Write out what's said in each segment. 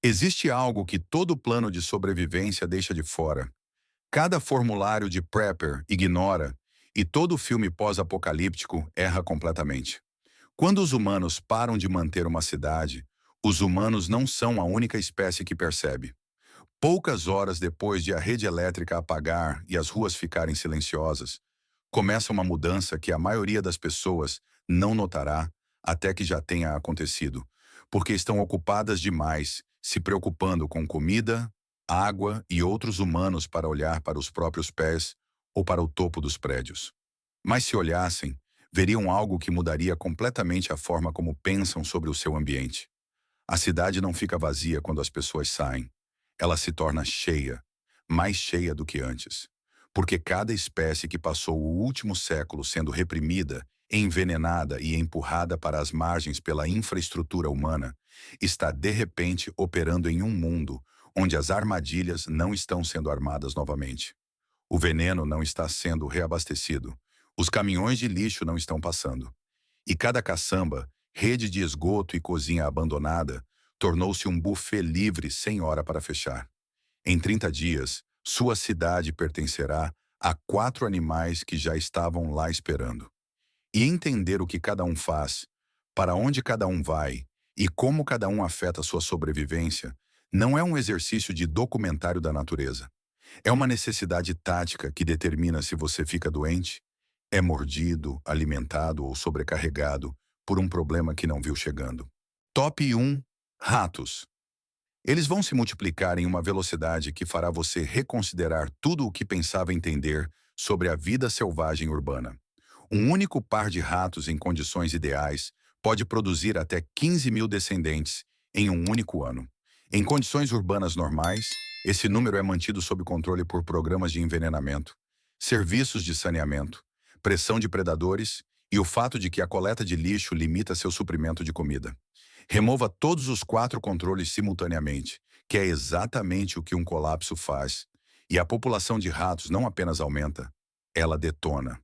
Existe algo que todo plano de sobrevivência deixa de fora. Cada formulário de prepper ignora e todo filme pós-apocalíptico erra completamente. Quando os humanos param de manter uma cidade, os humanos não são a única espécie que percebe. Poucas horas depois de a rede elétrica apagar e as ruas ficarem silenciosas, começa uma mudança que a maioria das pessoas não notará até que já tenha acontecido, porque estão ocupadas demais, se preocupando com comida, água e outros humanos para olhar para os próprios pés ou para o topo dos prédios. Mas se olhassem, veriam algo que mudaria completamente a forma como pensam sobre o seu ambiente. A cidade não fica vazia quando as pessoas saem. Ela se torna cheia, mais cheia do que antes. Porque cada espécie que passou o último século sendo reprimida, envenenada e empurrada para as margens pela infraestrutura humana, está de repente operando em um mundo onde as armadilhas não estão sendo armadas novamente. O veneno não está sendo reabastecido. Os caminhões de lixo não estão passando. E cada caçamba, rede de esgoto e cozinha abandonada, tornou-se um buffet livre sem hora para fechar. Em 30 dias, sua cidade pertencerá a 4 animais que já estavam lá esperando. E entender o que cada um faz, para onde cada um vai e como cada um afeta sua sobrevivência, não é um exercício de documentário da natureza. É uma necessidade tática que determina se você fica doente, é mordido, alimentado ou sobrecarregado por um problema que não viu chegando. Top 1. Ratos. Eles vão se multiplicar em uma velocidade que fará você reconsiderar tudo o que pensava entender sobre a vida selvagem urbana. Um único par de ratos em condições ideais pode produzir até 15 mil descendentes em um único ano. Em condições urbanas normais, esse número é mantido sob controle por programas de envenenamento, serviços de saneamento, pressão de predadores e o fato de que a coleta de lixo limita seu suprimento de comida. Remova todos os 4 controles simultaneamente, que é exatamente o que um colapso faz. E a população de ratos não apenas aumenta, ela detona.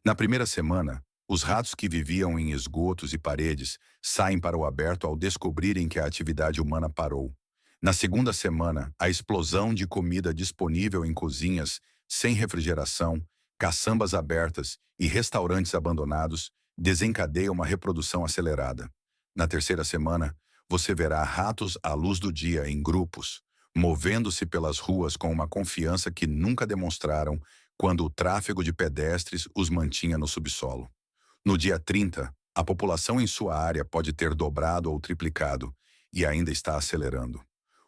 Na primeira semana, os ratos que viviam em esgotos e paredes saem para o aberto ao descobrirem que a atividade humana parou. Na segunda semana, a explosão de comida disponível em cozinhas sem refrigeração, caçambas abertas e restaurantes abandonados desencadeia uma reprodução acelerada. Na terceira semana, você verá ratos à luz do dia em grupos, movendo-se pelas ruas com uma confiança que nunca demonstraram quando o tráfego de pedestres os mantinha no subsolo. No dia 30, a população em sua área pode ter dobrado ou triplicado e ainda está acelerando.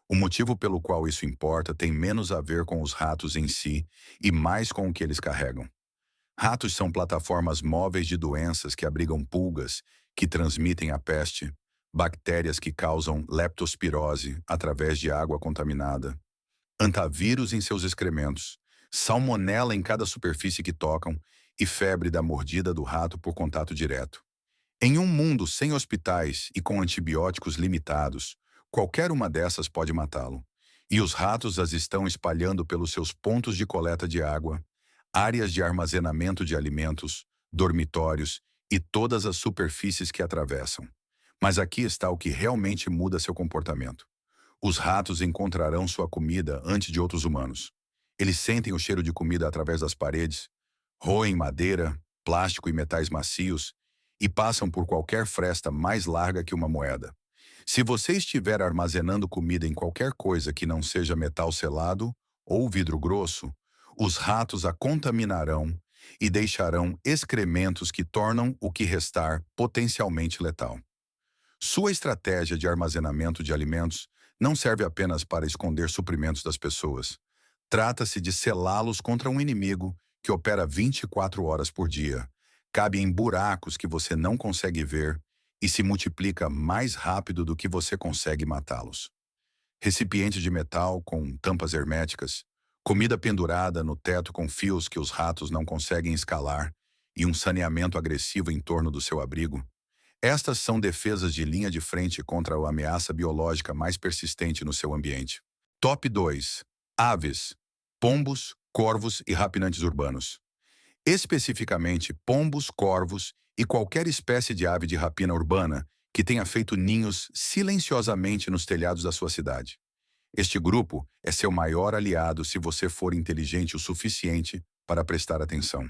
O motivo pelo qual isso importa tem menos a ver com os ratos em si e mais com o que eles carregam. Ratos são plataformas móveis de doenças que abrigam pulgas, que transmitem a peste, bactérias que causam leptospirose através de água contaminada, antavírus em seus excrementos, salmonela em cada superfície que tocam e febre da mordida do rato por contato direto. Em um mundo sem hospitais e com antibióticos limitados, qualquer uma dessas pode matá-lo. E os ratos as estão espalhando pelos seus pontos de coleta de água, áreas de armazenamento de alimentos, dormitórios e todas as superfícies que atravessam. Mas aqui está o que realmente muda seu comportamento. Os ratos encontrarão sua comida antes de outros humanos. Eles sentem o cheiro de comida através das paredes, roem madeira, plástico e metais macios e passam por qualquer fresta mais larga que uma moeda. Se você estiver armazenando comida em qualquer coisa que não seja metal selado ou vidro grosso, os ratos a contaminarão e deixarão excrementos que tornam o que restar potencialmente letal. Sua estratégia de armazenamento de alimentos não serve apenas para esconder suprimentos das pessoas. Trata-se de selá-los contra um inimigo que opera 24 horas por dia, cabe em buracos que você não consegue ver e se multiplica mais rápido do que você consegue matá-los. Recipientes de metal com tampas herméticas, comida pendurada no teto com fios que os ratos não conseguem escalar e um saneamento agressivo em torno do seu abrigo. Estas são defesas de linha de frente contra a ameaça biológica mais persistente no seu ambiente. Top 2. Aves, pombos, corvos e rapinantes urbanos. Especificamente, pombos, corvos e qualquer espécie de ave de rapina urbana que tenha feito ninhos silenciosamente nos telhados da sua cidade. Este grupo é seu maior aliado se você for inteligente o suficiente para prestar atenção.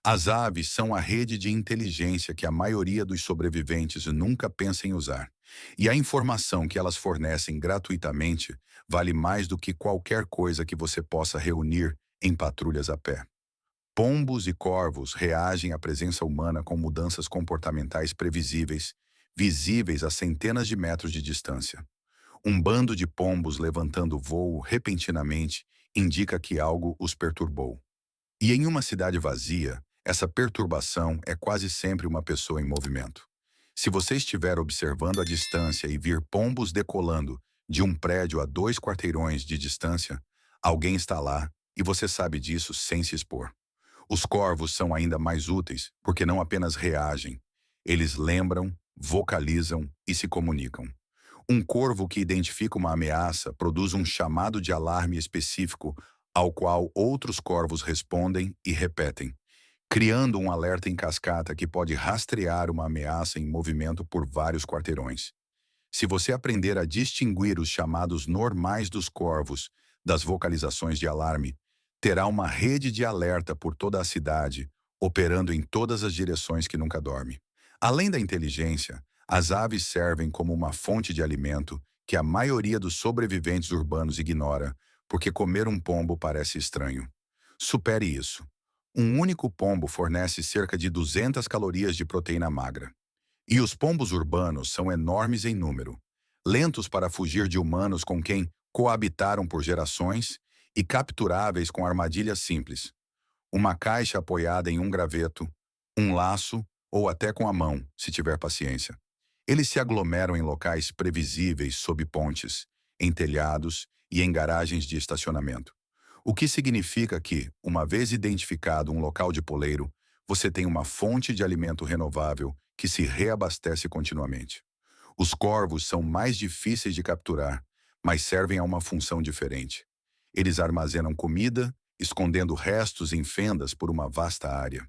As aves são a rede de inteligência que a maioria dos sobreviventes nunca pensa em usar. E a informação que elas fornecem gratuitamente vale mais do que qualquer coisa que você possa reunir em patrulhas a pé. Pombos e corvos reagem à presença humana com mudanças comportamentais previsíveis, visíveis a centenas de metros de distância. Um bando de pombos levantando voo repentinamente indica que algo os perturbou. E em uma cidade vazia, essa perturbação é quase sempre uma pessoa em movimento. Se você estiver observando à distância e vir pombos decolando de um prédio a 2 quarteirões de distância, alguém está lá e você sabe disso sem se expor. Os corvos são ainda mais úteis porque não apenas reagem, eles lembram, vocalizam e se comunicam. Um corvo que identifica uma ameaça produz um chamado de alarme específico ao qual outros corvos respondem e repetem, criando um alerta em cascata que pode rastrear uma ameaça em movimento por vários quarteirões. Se você aprender a distinguir os chamados normais dos corvos das vocalizações de alarme, terá uma rede de alerta por toda a cidade, operando em todas as direções que nunca dorme. Além da inteligência, as aves servem como uma fonte de alimento que a maioria dos sobreviventes urbanos ignora, porque comer um pombo parece estranho. Supere isso. Um único pombo fornece cerca de 200 calorias de proteína magra. E os pombos urbanos são enormes em número, lentos para fugir de humanos com quem coabitaram por gerações e capturáveis com armadilhas simples. Uma caixa apoiada em um graveto, um laço ou até com a mão, se tiver paciência. Eles se aglomeram em locais previsíveis sob pontes, em telhados e em garagens de estacionamento. O que significa que, uma vez identificado um local de poleiro, você tem uma fonte de alimento renovável que se reabastece continuamente. Os corvos são mais difíceis de capturar, mas servem a uma função diferente. Eles armazenam comida, escondendo restos em fendas por uma vasta área.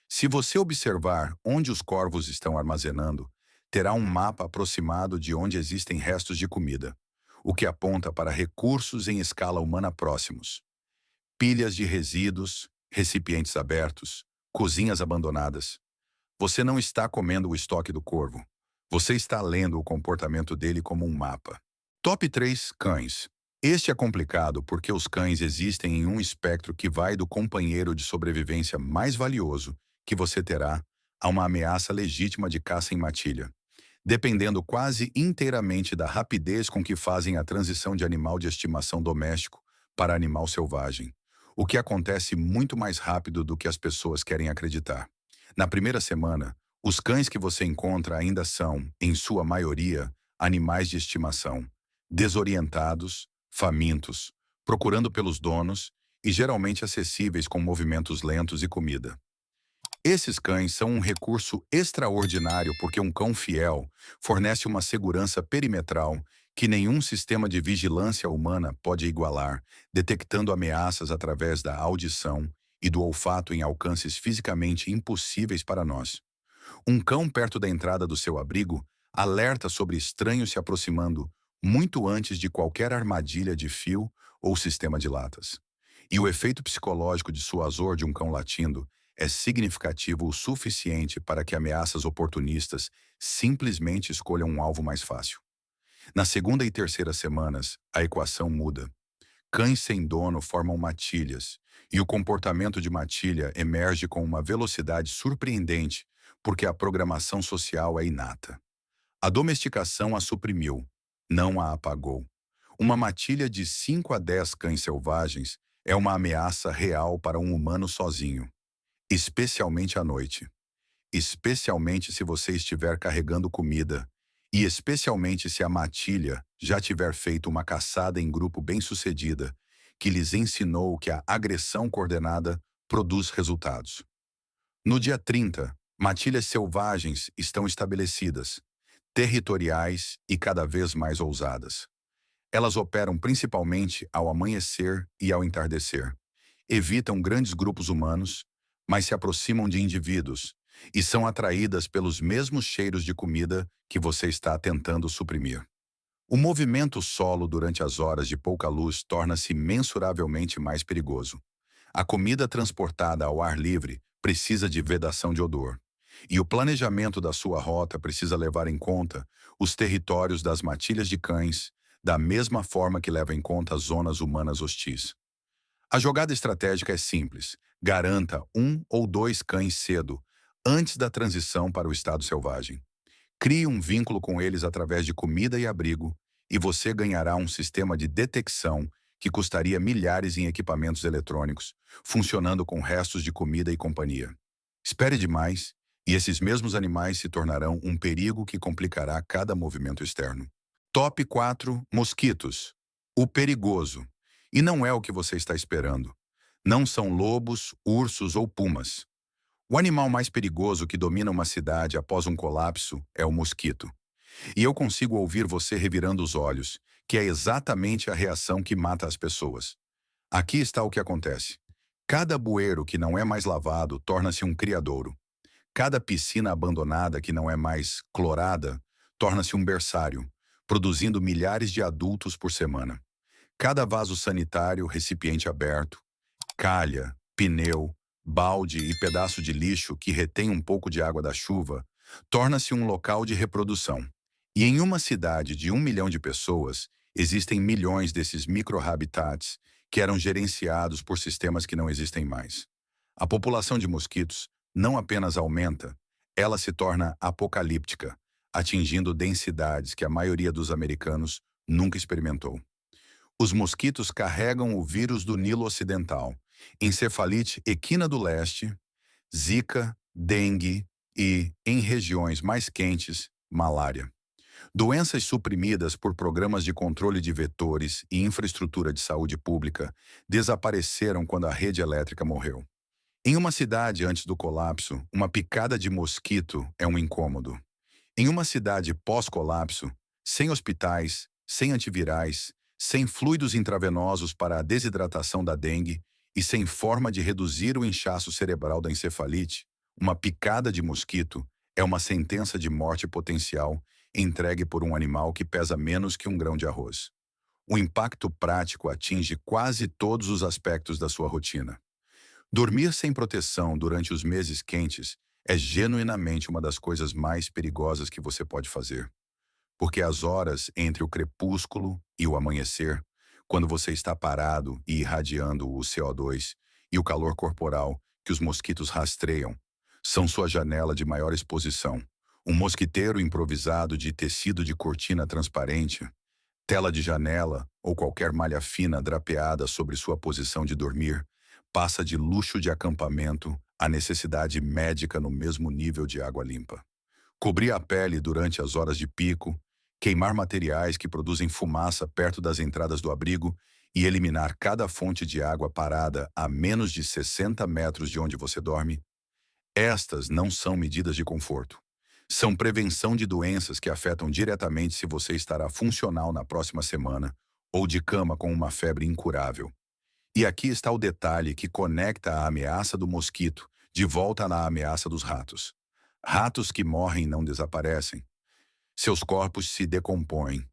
Se você observar onde os corvos estão armazenando, terá um mapa aproximado de onde existem restos de comida, o que aponta para recursos em escala humana próximos. Pilhas de resíduos, recipientes abertos, cozinhas abandonadas. Você não está comendo o estoque do corvo. Você está lendo o comportamento dele como um mapa. Top 3 cães. Este é complicado porque os cães existem em um espectro que vai do companheiro de sobrevivência mais valioso que você terá a uma ameaça legítima de caça em matilha, dependendo quase inteiramente da rapidez com que fazem a transição de animal de estimação doméstico para animal selvagem, o que acontece muito mais rápido do que as pessoas querem acreditar. Na primeira semana, os cães que você encontra ainda são, em sua maioria, animais de estimação, desorientados, famintos, procurando pelos donos e geralmente acessíveis com movimentos lentos e comida. Esses cães são um recurso extraordinário porque um cão fiel fornece uma segurança perimetral que nenhum sistema de vigilância humana pode igualar, detectando ameaças através da audição e do olfato em alcances fisicamente impossíveis para nós. Um cão perto da entrada do seu abrigo alerta sobre estranhos se aproximando muito antes de qualquer armadilha de fio ou sistema de latas. E o efeito psicológico dissuasor de um cão latindo é significativo o suficiente para que ameaças oportunistas simplesmente escolham um alvo mais fácil. Na segunda e terceira semanas, a equação muda. Cães sem dono formam matilhas, e o comportamento de matilha emerge com uma velocidade surpreendente, porque a programação social é inata. A domesticação a suprimiu, não a apagou. Uma matilha de 5 a 10 cães selvagens é uma ameaça real para um humano sozinho, especialmente à noite. Especialmente se você estiver carregando comida, e especialmente se a matilha já tiver feito uma caçada em grupo bem-sucedida, que lhes ensinou que a agressão coordenada produz resultados. No dia 30, matilhas selvagens estão estabelecidas, territoriais e cada vez mais ousadas. Elas operam principalmente ao amanhecer e ao entardecer. Evitam grandes grupos humanos, mas se aproximam de indivíduos, e são atraídas pelos mesmos cheiros de comida que você está tentando suprimir. O movimento solo durante as horas de pouca luz torna-se mensuravelmente mais perigoso. A comida transportada ao ar livre precisa de vedação de odor. E o planejamento da sua rota precisa levar em conta os territórios das matilhas de cães, da mesma forma que leva em conta as zonas humanas hostis. A jogada estratégica é simples. Garanta um ou dois cães cedo, antes da transição para o estado selvagem. Crie um vínculo com eles através de comida e abrigo, e você ganhará um sistema de detecção que custaria milhares em equipamentos eletrônicos, funcionando com restos de comida e companhia. Espere demais, e esses mesmos animais se tornarão um perigo que complicará cada movimento externo. Top 4: Mosquitos. O perigoso. E não é o que você está esperando. Não são lobos, ursos ou pumas. O animal mais perigoso que domina uma cidade após um colapso é o mosquito. E eu consigo ouvir você revirando os olhos, que é exatamente a reação que mata as pessoas. Aqui está o que acontece. Cada bueiro que não é mais lavado torna-se um criadouro. Cada piscina abandonada que não é mais clorada torna-se um berçário, produzindo milhares de adultos por semana. Cada vaso sanitário, recipiente aberto, calha, pneu, balde e pedaço de lixo que retém um pouco de água da chuva torna-se um local de reprodução. E em uma cidade de 1 milhão de pessoas, existem milhões desses microhabitats que eram gerenciados por sistemas que não existem mais. A população de mosquitos não apenas aumenta, ela se torna apocalíptica, atingindo densidades que a maioria dos americanos nunca experimentou. Os mosquitos carregam o vírus do Nilo Ocidental, encefalite equina do leste, zika, dengue e, em regiões mais quentes, malária. Doenças suprimidas por programas de controle de vetores e infraestrutura de saúde pública desapareceram quando a rede elétrica morreu. Em uma cidade antes do colapso, uma picada de mosquito é um incômodo. Em uma cidade pós-colapso, sem hospitais, sem antivirais, sem fluidos intravenosos para a desidratação da dengue e sem forma de reduzir o inchaço cerebral da encefalite, uma picada de mosquito é uma sentença de morte potencial entregue por um animal que pesa menos que um grão de arroz. O impacto prático atinge quase todos os aspectos da sua rotina. Dormir sem proteção durante os meses quentes é genuinamente uma das coisas mais perigosas que você pode fazer. Porque as horas entre o crepúsculo e o amanhecer, quando você está parado e irradiando o CO2 e o calor corporal que os mosquitos rastreiam, são sua janela de maior exposição. Um mosquiteiro improvisado de tecido de cortina transparente, tela de janela ou qualquer malha fina drapeada sobre sua posição de dormir, passa de luxo de acampamento a necessidade médica no mesmo nível de água limpa. Cobrir a pele durante as horas de pico, queimar materiais que produzem fumaça perto das entradas do abrigo e eliminar cada fonte de água parada a menos de 60 metros de onde você dorme. Estas não são medidas de conforto. São prevenção de doenças que afetam diretamente se você estará funcional na próxima semana ou de cama com uma febre incurável. E aqui está o detalhe que conecta a ameaça do mosquito de volta na ameaça dos ratos. Ratos que morrem não desaparecem. Seus corpos se decompõem.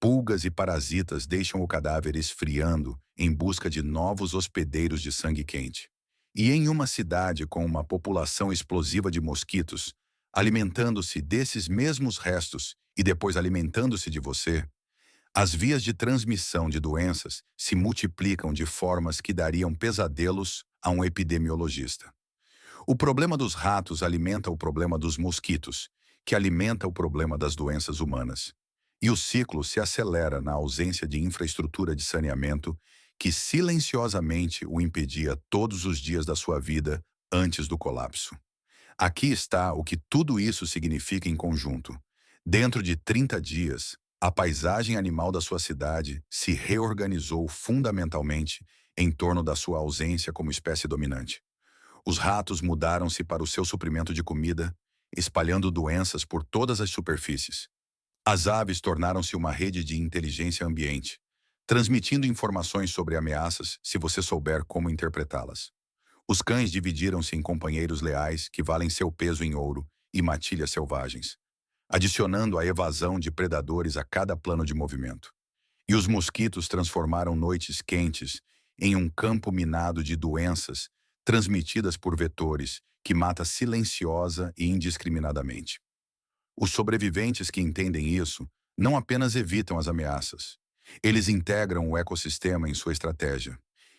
Pulgas e parasitas deixam o cadáver esfriando em busca de novos hospedeiros de sangue quente. E em uma cidade com uma população explosiva de mosquitos, alimentando-se desses mesmos restos e depois alimentando-se de você, as vias de transmissão de doenças se multiplicam de formas que dariam pesadelos a um epidemiologista. O problema dos ratos alimenta o problema dos mosquitos, que alimenta o problema das doenças humanas. E o ciclo se acelera na ausência de infraestrutura de saneamento que silenciosamente o impedia todos os dias da sua vida antes do colapso. Aqui está o que tudo isso significa em conjunto. Dentro de 30 dias, a paisagem animal da sua cidade se reorganizou fundamentalmente em torno da sua ausência como espécie dominante. Os ratos mudaram-se para o seu suprimento de comida, espalhando doenças por todas as superfícies. As aves tornaram-se uma rede de inteligência ambiente, transmitindo informações sobre ameaças se você souber como interpretá-las. Os cães dividiram-se em companheiros leais que valem seu peso em ouro e matilhas selvagens, adicionando a evasão de predadores a cada plano de movimento. E os mosquitos transformaram noites quentes em um campo minado de doenças transmitidas por vetores que mata silenciosa e indiscriminadamente. Os sobreviventes que entendem isso não apenas evitam as ameaças, eles integram o ecossistema em sua estratégia.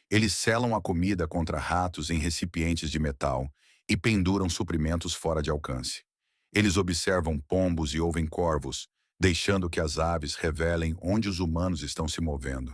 Eles selam a comida contra ratos em recipientes de metal e penduram suprimentos fora de alcance. Eles observam pombos e ouvem corvos, deixando que as aves revelem onde os humanos estão se movendo.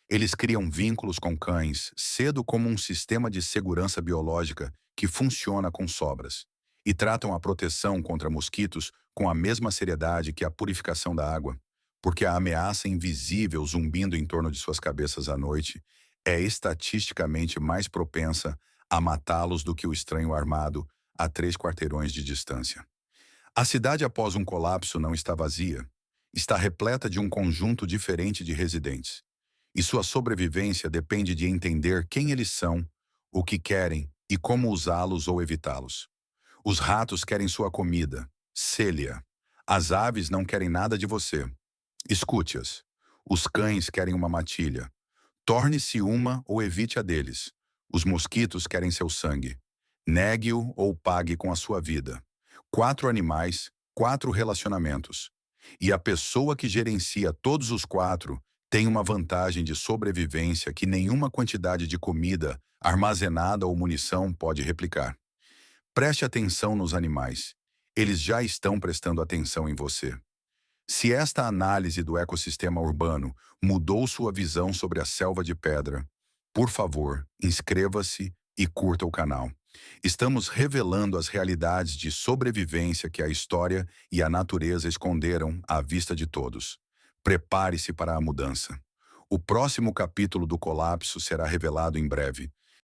Eles criam vínculos com cães cedo como um sistema de segurança biológica que funciona com sobras, e tratam a proteção contra mosquitos com a mesma seriedade que a purificação da água, porque a ameaça invisível zumbindo em torno de suas cabeças à noite é estatisticamente mais propensa a matá-los do que o estranho armado a 3 quarteirões de distância. A cidade após um colapso não está vazia, está repleta de um conjunto diferente de residentes. E sua sobrevivência depende de entender quem eles são, o que querem e como usá-los ou evitá-los. Os ratos querem sua comida, Célia. As aves não querem nada de você. Escute-as. Os cães querem uma matilha. Torne-se uma ou evite a deles. Os mosquitos querem seu sangue. Negue-o ou pague com a sua vida. 4 animais, 4 relacionamentos. E a pessoa que gerencia todos os 4 tem uma vantagem de sobrevivência que nenhuma quantidade de comida, armazenada ou munição pode replicar. Preste atenção nos animais. Eles já estão prestando atenção em você. Se esta análise do ecossistema urbano mudou sua visão sobre a selva de pedra, por favor, inscreva-se e curta o canal. Estamos revelando as realidades de sobrevivência que a história e a natureza esconderam à vista de todos. Prepare-se para a mudança. O próximo capítulo do colapso será revelado em breve,